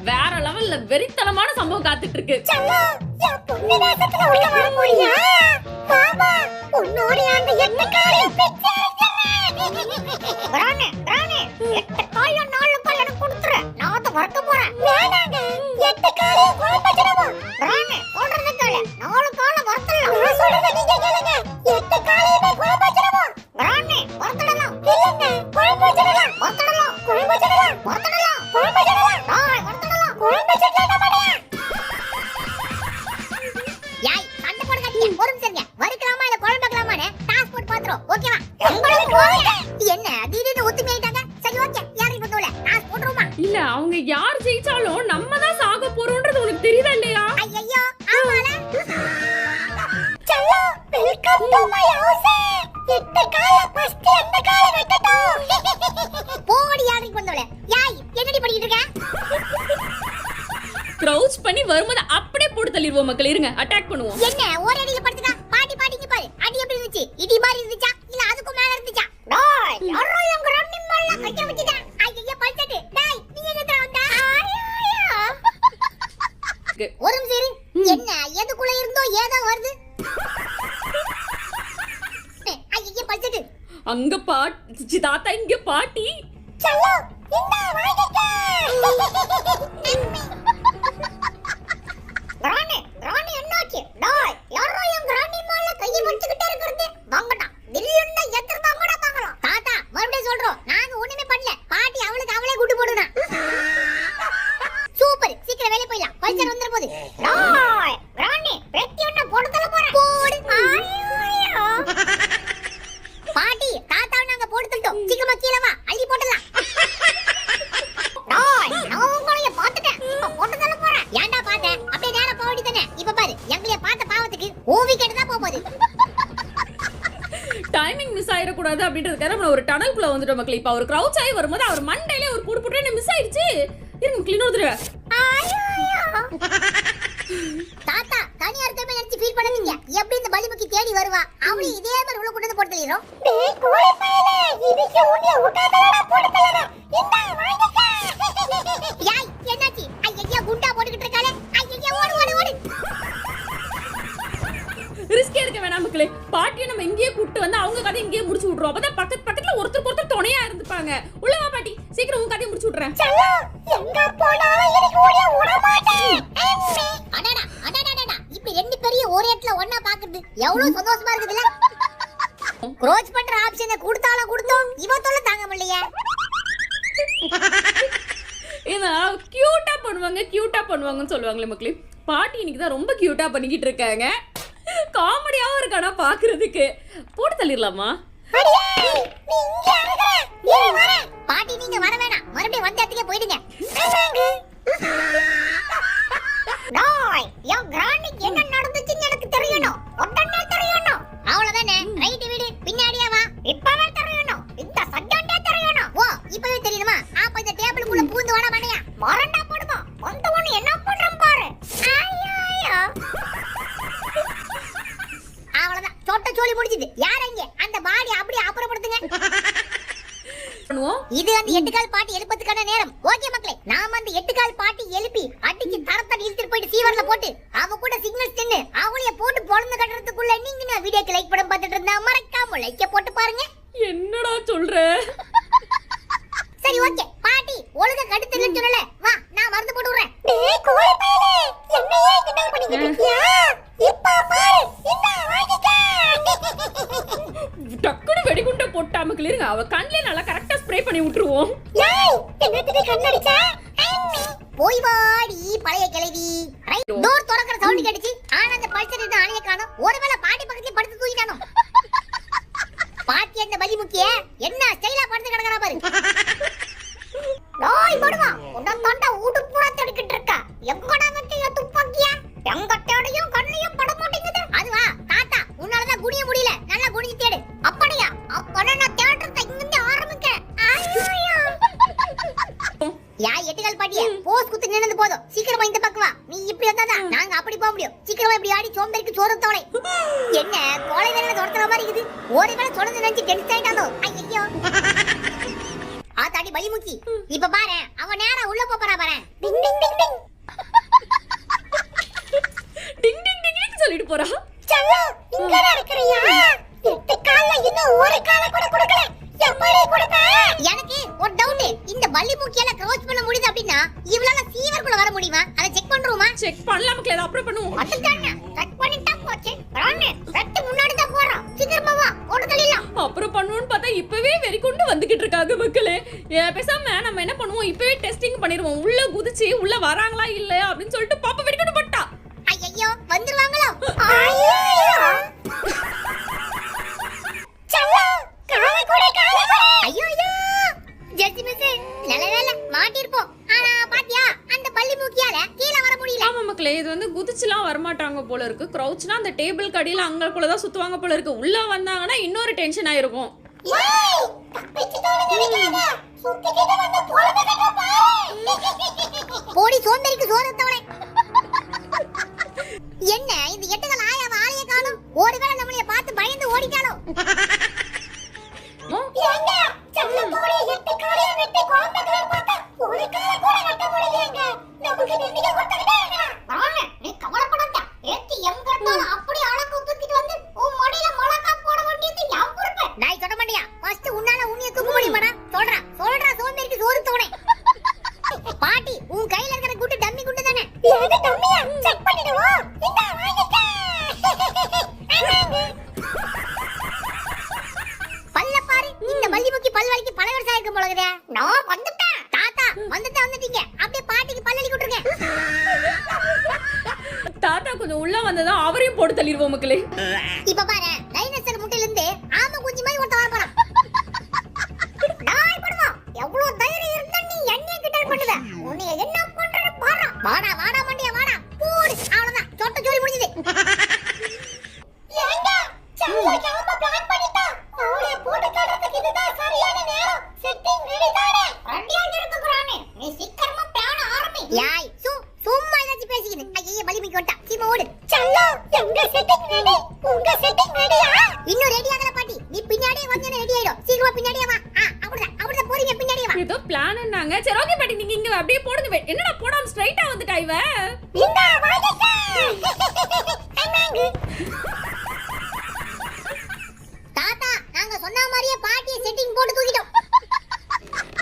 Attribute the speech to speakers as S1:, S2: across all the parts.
S1: வேற லெவல்ல வெறித்தனமான சம்பவம் காத்துட்டு இருக்கு. இல்ல அவங்க யார் ஜெயிச்சாலும் நம்ம தான் சாக போறோம்ன்றது உனக்கு தெரியுதா இல்லையா?
S2: ஐயோ ஆமால चलो वेलकम टू माय हाउस எட்ட கால ஃபர்ஸ்ட் அந்த கால வெட்டட்டும் போடி யாருக்கு வந்தோல யாய் என்னடி பண்ணிட்டு இருக்க?
S1: க்ரௌச் பண்ணி வரும்போது அப்படியே போட்டு தள்ளிடுவோம் மக்கள். இருங்க அட்டாக் பண்ணுவோம்.
S2: என்ன ஒரு அடியில படுத்துக்க பாட்டி பாட்டிங்க பாரு. அடி எப்படி இருந்துச்சு? இடி மாதிரி இருந்துச்சா இல்ல அதுக்கு மேல இருந்துச்சா? டேய் யாரோ எங்க ரன்னி மேல கைய வச்சிட்டா. ஐயோ பல்சட்டு. டேய் நீ எங்க வந்தா? ஒரு சரி என்ன எதுக்குள்ள இருந்தோ ஏதோ வருது. ஐயோ பல்சட்டு.
S1: அங்க பாட்டி தாத்தா இங்க பாட்டி.
S2: चलो இந்த வாங்கிக்க. ராணி என்னாச்சு? டேய் யாரோ எங்க ராணி மேல கைய வச்சிட்டே இருக்குது. வாங்கடா தில்லுன்னா எத்தனை வாங்கடா வாங்கலாம். தாத்தா மறுபடியும் சொல்றோம் நாங்க ஒண்ணுமே பண்ணல. பாட்டி அவளுக்கு அவளே குட்டு போடுனா. சூப்பர் சீக்கிரம் வெளிய போய்லாம். பல்சர் வந்துற போகுது. டேய் ராணி வெட்டி ஒண்ணு போடுதல போறேன். போடு. ஐயோ பாட்டி தாத்தாவை நாங்க போடுதல்ட்டோம். சீக்கிரமா கீழ வா அள்ளி போடலாம். டேய் நான் உங்களைய பாத்துட்டேன். இப்ப போடுதல போறேன். ஏன்டா பாத்த? அப்படியே நேரா போடி தானே. இப்ப பாரு எங்களைய பார்த்த பாவத்துக்கு ஓவி கேட்டு தான் போகுது.
S1: டைமிங் மிஸ் ஆயிர கூடாது அப்படின்றதுக்காக நம்ம ஒரு டனல்குள்ள வந்துட்டோம் மக்களே. இப்ப அவர் க்ரௌச் ஆகி வரும்போது அவர் மண்டையில ஒரு கூடு போட்டு மிஸ் ஆயிடுச்சு. இருங்க கிளீன் ஊதுறேன்.
S2: தாத்தா தனியா இருக்கவே நினைச்சு ஃபீல் பண்ணாதீங்க. எப்படி இந்த பலிமுக்கி தேடி வருவா? அவளை இதே மாதிரி உள்ள கொண்டு வந்து போட்டு தள்ளிரோம். டேய் கோழி பயலே இதுக்கு உன்னை விட்டாதடா போட்டு தள்ளடா. இந்த வாங்கிக்க. யாய் என்னாச்சு? ஐயா குண்டா போட்டுக்கிட்டு இருக்காளே. ஐயா ஓடு ஓடு ஓடு.
S1: ரிஸ்க் எடுக்க வேணாம் மக்களே. பாட்டியை நம்ம இங்கேயே கூப்பிட்டு வந்து அவங்க கதை இங்கேயே முடிச்சு விட்றோம். அப்பதான் பக்கத்துல ஒருத்தர் துணையா இருந்துப்பாங்க. உள்ள வா பாட்டி சீக்கிரம் உங்க கதையை முடிச்சு விட்றேன்.
S2: चलो எங்க போனாலும் எனக்கு ஓடிய விட மாட்டேன். அடடா அடடடடா இப்ப ரெண்டு பெரிய ஒரே இடத்துல ஒண்ணா பாக்குறது எவ்வளவு சந்தோஷமா இருக்குதுல. க்ரோச் பண்ற ஆப்ஷனை கொடுத்தாலும் கொடுத்தோம் இவ தொல்லை தாங்க முடியலையே.
S1: ஏன்னா கியூட்டா பண்ணுவாங்கன்னு சொல்லுவாங்களே மக்களே. பாட்டி இன்னைக்கு தான் ரொம்ப கியூட்டா பண்ணிக்கிட்டு இருக்காங்க. காமெடியாவும் இருக்கானா பாக்குறதுக்கு. போட்டு தள்ளிடலாமா?
S2: பாட்டி நீங்க வர வேணாம். மறுபடியும் வந்த இடத்துக்கே போயிடுங்க. டேய் யோ கிராண்டிக்கு என்ன நடந்துச்சுன்னு எனக்கு தெரியணும். உடனே தெரியணும். அவ்வளவுதானே. ரைட் விடு பின்னாடியே வா. இப்பவே தெரியணும். இந்த சட்டண்டே தெரியணும். ஓ இப்பவே தெரியுமா? அப்ப இந்த டேபிளுக்குள்ள பூந்து வர மாட்டியா? மறண்டா போடுமா. வந்தவன என்ன பண்றேன் பாரு. ஐயோ அவ்வளவுதான். சொட்ட சோலி முடிஞ்சுது. யார் அங்க அந்த பாடி அப்படியே அப்புறப்படுத்துங்க. இது அந்த எட்டுக்கால் பாட்டி எழுப்பதுக்கான நேரம். ஓகே மக்களே நாம அந்த எட்டுக்கால் பாட்டி எழுப்பி அடிச்சு தரத்தடி இழுத்துட்டு போயிட்டு சீவர்ல போட்டு அவ கூட சிக்னல் சென்னு அவளைய போட்டு பொழந்து கட்டுறதுக்குள்ள நீங்க வீடியோக்கு லைக் படம் பார்த்துட்டு இருந்தா மறக்காம லைக்க போட்டு பாருங்க.
S1: என்னடா சொல்ற?
S2: சரி ஓகே பாட்டி ஒழுங்கா கடுத்துன்னு சொல்லல. வா நான் மருந்து போட்டு விடுறேன். டேய் கோழி பயலே என்னையே கிண்டல் பண்ணிக்கிட்டு இருக்கியா? இப்ப பாரு இந்த வாங்கிக்க.
S1: டக்குனு வெடிகுண்ட போட்டா மக்களே. இருங்க அவ கண்ணிலே நல்லா கரெக்டா ஸ்ப்ரே பண்ணி விட்டுருவோம்.
S2: ஏய் என்னத்துக்கு கண்ணடிச்சா? போய் வாடி பழைய கிழவி. டோர் திறக்கிற சவுண்ட் கேட்டுச்சு. ஆனா அந்த பல்சர் என்ன ஆளைய காணோம். ஒருவேளை பாட்டி பக்கத்துல படுத்து தூங்கிட்டானோ. பாட்டி அந்த பலி முக்கிய என்ன ஸ்டைலா படுத்து கிடக்குறா பாரு. டேய் படுவா உன்ன தண்ட ஊடு பூரா தடுக்கிட்டு இருக்கா. எங்கடா வச்சிய துப்பாக்கியா? எங்க தேடியும் கண்ணியும் பட மாட்டேங்குது. அதுவா தாத்தா உன்னால தான் குனிய முடியல. நல்லா குனிஞ்சு தேடு. அப்படியா? அப்பனா நான் தியேட்டர் இங்க ஆரம்பிக்கிறேன். ஐயோ யா எட்டுகால் பாட்டியே போஸ் குத்து நின்னது போதும். சீக்கிரமா இந்த பக்கம் வா. நீ இப்படி வந்தாதான் நாங்க அப்படி போக முடியும். சீக்கிரமா இப்படி ஆடி சோம்பேறிக்கு சோறு தோலை. என்ன கோலை நாய் வேற தொடற மாதிரி இருக்குது. ஒருவேளை தொடர்ந்து நினைச்சு டென்ஷன் ஆயிட்டானோ. ஐயோ. ஆத்தாடி பலிமுக்கி. இப்ப பாரு அவன் நேரா உள்ள போறா பாரு. டிங் டிங் டிங் டிங்.
S1: டிங் டிங் டிங் டிங் சொல்லிட்டு போறா.
S2: சல்லோ இங்க இருக்கறியா? 8 கால்ல இன்னும் ஒரு கால கூட கொடுக்கல. எப்படி கொடுப்ப? எனக்கு ஒரு டவுட். இந்த பலிமுக்கியால க்ரோஸ் பண்ண முடியுது அப்படினா இவளால சீவர்க்குள்ள வர முடியுமா? அத செக் பண்றோமா?
S1: செக் பண்ணலாம் மக்களே, அத அப்புறம் பண்ணுவோம்.
S2: அதுதானே செக் பண்ணிட்டா போச்சு. ராணே வெட்டி முன்னாடி தான் போறோம். சீக்கிரமா வா ஓட தள்ளிடலாம்.
S1: அப்புறம் பண்ணுவோம்னு பார்த்தா இப்பவே வெறி கொண்டு வந்துகிட்டு இருக்காங்க மக்களே. பேசாம நம்ம என்ன பண்ணுவோம், இப்பவே டெஸ்டிங் பண்ணிடுவோம். உள்ள குதிச்சு உள்ள வராங்களா இல்ல அப்படின்னு சொல்லிட்டு பாப்பா வெடி கொண்டு போட்டா.
S2: ஐயோ வந்துருவாங்களோ? ஐயோ சல்லோ கால கூட கால கூட. ஐயோ ஜட்ஜி மிஸ் நல்ல வேளை மாட்டிருப்போம். ஆனா பாத்தியா அந்த பல்லிமுக்கியால கீழ வர முடியல.
S1: ஆமா மக்களே, இது வந்து குதிச்சுலாம் வரமாட்டாங்க போல இருக்கு. க்ரௌச்னா அந்த டேபிள் கடியில அங்கக்குள்ள தான் சுத்துவாங்க போல இருக்கு. உள்ள வந்தாங்கன்னா இன்னொரு டென்ஷன் ஆயிருக்கும்.
S2: ஏய் தப்பிச்சு தோணுறீங்க. சுத்திக்கிட்டு வந்து போறதுக்கு பாரு. போடி சோம்பேறிக்கு சோறத்தவளே. என்ன இந்த எட்டுகள் ஆயாவ ஆளைய காணோம். ஒருவேளை நம்மளைய பார்த்து பயந்து ஓடிட்டாளோ? ஏங்க செல்ல போடி எட்டு காலைய வெட்டி கோம்பக்கல பார்த்தா ஒரு கால கூட வெட்ட முடியலங்க. நமக்கு நின்னுக கொட்டடங்க. ராணே நீ கவலைப்படாத. ஏத்தி எங்க இருந்தாலும் அப்படி அழகு தூக்கிட்டு வந்து உன் மடியில மலக்கா போட வேண்டியது யாம் பொறுப்பு. நாய் சொல்ல மாட்டியா? ஃபர்ஸ்ட் உன்னால உன்னிய தூக்க முடியுமாடா? சொல்றா சோம்பேறிக்கு சோறு தோணே. பாட்டி உன் கையில இருக்கிற குண்டு டம்மி குண்டு தானே? எது டம்மியா? செக் பண்ணிடுவோம். இந்தா வாங்கிக்க. பல்ல பாரு. இந்த பல்லிமுக்கி பல்வலிக்கு பல வருஷம் ஆயிருக்கு போலகுதே. நான் வந்துட்டேன். தாத்தா வந்துட்டீங்க. அப்படியே பாட்டிக்கு பல்லலி விட்டுருங்க.
S1: தாத்தா கொஞ்சம் உள்ள வந்ததா அவரையும் போட்டு தள்ளிடுவோம் மக்களே.
S2: இப்ப பாரு டைனோசர் முட்டையில இருந்து ஆமை குஞ்சு மாதிரி ஒருத்த வர போறான். நாய் படுவா. எவ்வளவு தைரியம் இருந்தா நீ என்னைய கிண்டல் பண்ணுவ? உன்னை என்ன பண்றன்னு பாரு. வாடா மண்டியா வாடா. போடு அவ்வளவுதான். சொட்ட ஜோலி முடிஞ்சது. ஏங்க சல்ல கிளம்ப பிளான் பண்ணிட்டா. அவளை போட்டு தள்ளுறதுக்கு இதுதான் சரியான நேரம். செட்டிங் ரெடி தானே? ரெடியா இருக்குறானே. நீ சீக்கிரமா பிளான் ஆரம்பி. யாய் சும்மா ஏதாச்சும் பேசிக்கிட்டு. ஐயே பலிமிக்கு வந்துட்டா. சீமா ஓடு. சல்லோ எங்க செட்டிங் ரெடி? உங்க செட்டிங் ரெடியா? இன்னும் ரெடி ஆகல பாட்டி. நீ பின்னாடியே வந்தேனே ரெடி ஆயிடும். சீக்கிரமா பின்னாடியே வா. அப்படிதான் போறீங்க பின்னாடியே வா.
S1: ஏதோ பிளான்ன்னாங்க. சரி ஓகே பாட்டி, நீங்க இங்க அப்படியே போடுங்க. என்னடா போடாம ஸ்ட்ரைட்டா வந்துட்டா இவ?
S2: இந்த வாடிக்க. அம்மாங்க. தாத்தா நாங்க சொன்ன மாதிரியே பாட்டியை செட்டிங் போட்டு தூக்கிட்டோம்.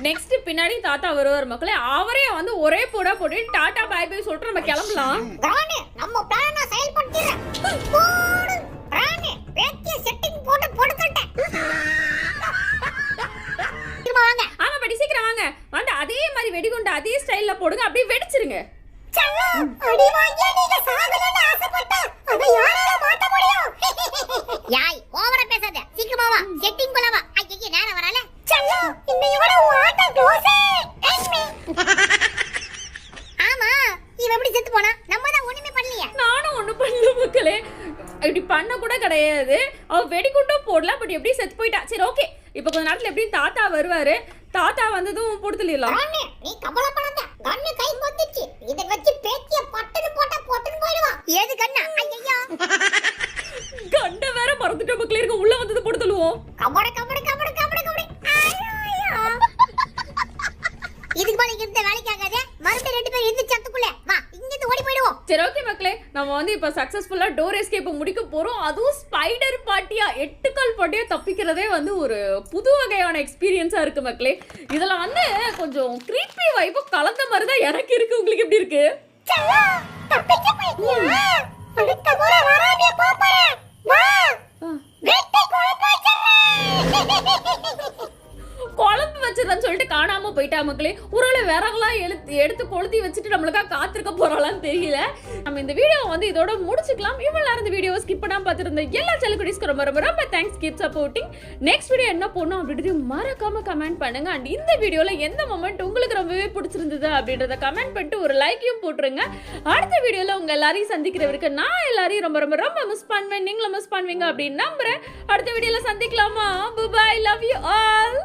S1: நெக்ஸ்ட் பின்னாடி தாத்தா வருவார் மக்களே. அவரே வந்து ஒரே போடா போட்டு டாடா பை பை சொல்லிட்டு நம்ம கிளம்பலாம்.
S2: ராணே நம்ம பிளான செயல்படுத்திறேன். போடு ராணே பேத்திய செட்டிங் போட்டு போடுறேன். திரும்ப வாங்க.
S1: ஆமா பாட்டி சீக்கிரம் வாங்க. வந்து அதே மாதிரி வெடிகுண்டு அதே ஸ்டைல்ல போடுங்க. அப்படியே வெடிச்சிருங்க.
S2: சல்லோ அடி வாங்கியா நீங்க சாகணும்னு ஆசைப்பட்டா அத யாரால மாத்த முடியும்? யாய் ஓவரா பேசாத. சீக்கிரமா வா. செட்டிங் பண்ண வா. ஐயே நேரா வரல. சல்லோ இன்னையோட வாட்ட க்ளோஸ். ஆமா இவ எப்படி செத்து போனா? நம்ம தான் ஒண்ணுமே பண்ணலையே.
S1: நானும் ஒண்ணும் பண்ணல மக்களே. இப்படி பண்ண கூட கிடையாது. அவ வெடிகுண்டும் போடல, பட் எப்படி செத்து போயிட்டா. சரி ஓகே, இப்போ கொஞ்ச நேரத்துல எப்படி தாத்தா வருவாரு. தாத்தா வந்ததும் போடுதலிடலாம்.
S2: ராணே நீ கவலைப்படாத. கண்ணு கை கொத்துச்சு. இத வச்சு பேத்திய பட்டன்னு போட்டா போட்டுன்னு போயிடுவா. ஏது கண்ணா? ஐயோ
S1: கண்ட வேற மறந்துட்டோம் மக்களே. இருக்க உள்ள வந்தது போடுதலுவோம்.
S2: கபட இதுக்கு மேல இருந்த வேலைக்கு ஆகாதே. மறுபடியும் ரெண்டு பேரும் எந்திரிச்சு சத்துக்குள்ள வா. இங்க இருந்து ஓடி போய்டுவோம்.
S1: சரி ஓகே மக்களே, நம்ம வந்து இப்ப சக்சஸ்ஃபுல்லா டோர் எஸ்கேப் முடிக்க போறோம். அதுவும் ஸ்பைடர் பாட்டியா 8 கால் பாட்டியா தப்பிக்கிறதே வந்து ஒரு புது வகையான எக்ஸ்பீரியன்ஸா இருக்கு மக்களே. இதுல வந்து கொஞ்சம் creepy வைப் கலந்த மாதிரி தான் எனக்கு இருக்கு. உங்களுக்கு எப்படி இருக்கு?
S2: சல்லா தப்பிச்சு போயிட்டியா? அடுத்த முறை வராதே பாப்பறேன். வா வெட்டி
S1: குழம்பு வச்சிருந்தேன்னு சொல்லிட்டு காணாம போயிட்டா மக்களே. ஒருவேளை விறகுலாம் எடுத்து கொளுத்தி வச்சுட்டு நம்மளுக்கா காத்திருக்க போறாளான்னு தெரியல. நம்ம இந்த வீடியோ வந்து இதோட முடிச்சுக்கலாம். இவ்வளவு நேரம் இந்த வீடியோ ஸ்கிப் பண்ணாம பார்த்துருந்த எல்லா செல்லக்குடிஸ்க்கு ரொம்ப thanks. Keep supporting. Next video என்ன போடணும் அப்படின்றது மறக்காம கமெண்ட் பண்ணுங்க. அண்ட் இந்த வீடியோல எந்த மொமெண்ட் உங்களுக்கு ரொம்பவே பிடிச்சிருந்தது அப்படின்றத கமெண்ட் பண்ணிட்டு ஒரு லைக்கையும் போட்டுருங்க. அடுத்த வீடியோல உங்க எல்லாரையும் சந்திக்கிறவருக்கு நான் எல்லாரையும் ரொம்ப மிஸ் பண்ணுவேன். நீங்களும் மிஸ் பண்ணுவீங்க அப்படின்னு நம்புறேன். அடுத்த வீடியோல சந்திக்கலாமா? Bye, love you all.